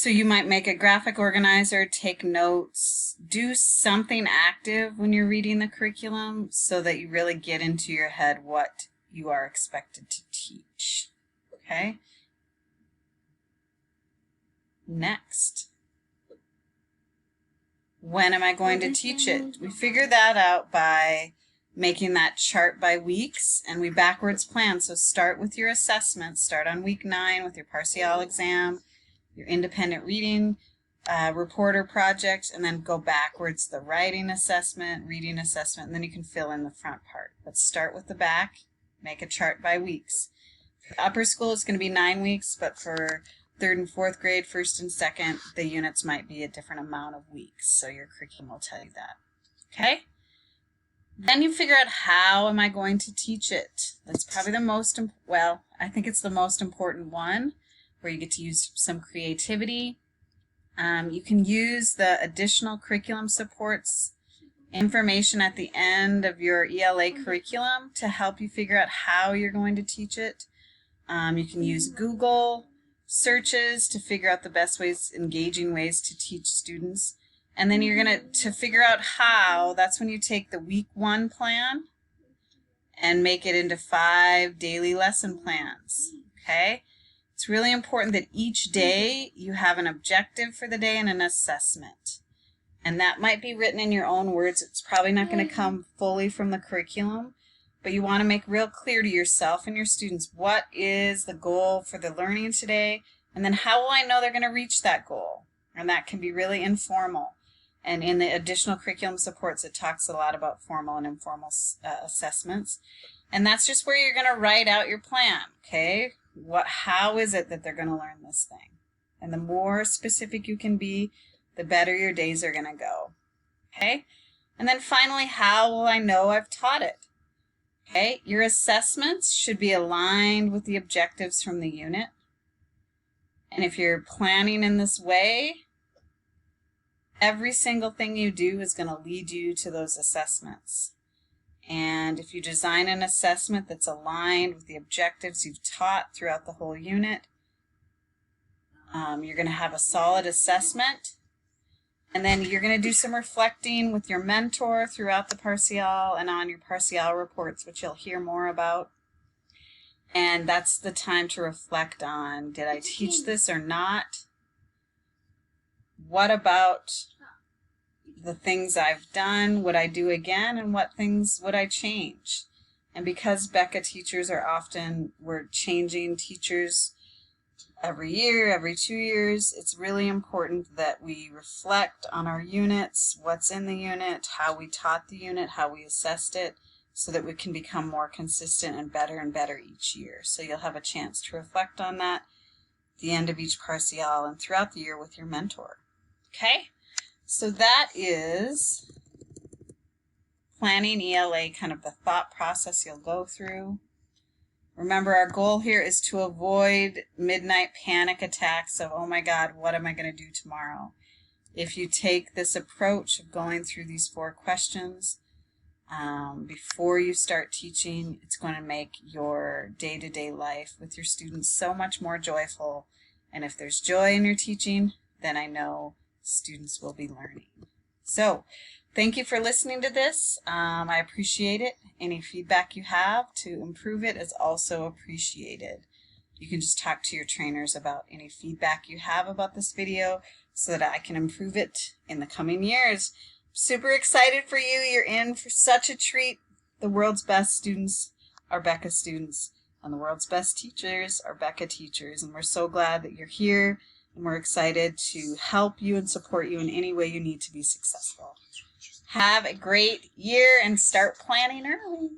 So you might make a graphic organizer, take notes, do something active when you're reading the curriculum so that you really get into your head what you are expected to teach. Okay? Next. When am I going to teach it? We figure that out by making that chart by weeks, and we backwards plan. So start with your assessment. Start on week 9 with your partial exam, your independent reading report or project, and then go backwards, the writing assessment, reading assessment, and then you can fill in the front part. But start with the back, make a chart by weeks. For upper school, it's going to be 9 weeks, but for 3rd and 4th grade, 1st and 2nd, the units might be a different amount of weeks, so your curriculum will tell you that. Okay? Then you figure out, how am I going to teach it? That's probably the most, well, I think it's the most important one, where you get to use some creativity. You can use the additional curriculum supports information at the end of your ELA curriculum to help you figure out how you're going to teach it. You can use Google searches to figure out the best ways, engaging ways to teach students. And then you're going to figure out how, that's when you take the week 1 plan and make it into 5 daily lesson plans. Okay? It's really important that each day you have an objective for the day and an assessment. And that might be written in your own words. It's probably not going to come fully from the curriculum, but you want to make real clear to yourself and your students what is the goal for the learning today, and then how will I know they're going to reach that goal? And that can be really informal. And in the additional curriculum supports, it talks a lot about formal and informal assessments. And that's just where you're going to write out your plan, okay? How is it that they're going to learn this thing? And the more specific you can be, the better your days are going to go. Okay? And then finally, how will I know I've taught it? Okay? Your assessments should be aligned with the objectives from the unit. And if you're planning in this way, every single thing you do is going to lead you to those assessments. And if you design an assessment that's aligned with the objectives you've taught throughout the whole unit, you're going to have a solid assessment. And then you're going to do some reflecting with your mentor throughout the partial and on your partial reports, which you'll hear more about. And that's the time to reflect on, did I teach this or not? What about the things I've done would I do again, and what things would I change? And because BECA teachers are often, we're changing teachers every year, every 2 years, it's really important that we reflect on our units, what's in the unit, how we taught the unit, how we assessed it, so that we can become more consistent and better each year. So you'll have a chance to reflect on that at the end of each partial and throughout the year with your mentor. Okay? So that is planning ELA, kind of the thought process you'll go through. Remember, our goal here is to avoid midnight panic attacks of, oh my God, what am I going to do tomorrow? If you take this approach of going through these 4 questions before you start teaching, it's going to make your day-to-day life with your students so much more joyful. And if there's joy in your teaching, then I know students will be learning. So thank you for listening to this. I appreciate it. Any feedback you have to improve it is also appreciated. You can just talk to your trainers about any feedback you have about this video so that I can improve it in the coming years. Super excited for you. You're in for such a treat. The world's best students are BECA students, and the world's best teachers are BECA teachers. And we're so glad that you're here, and we're excited to help you and support you in any way you need to be successful. Have a great year and start planning early.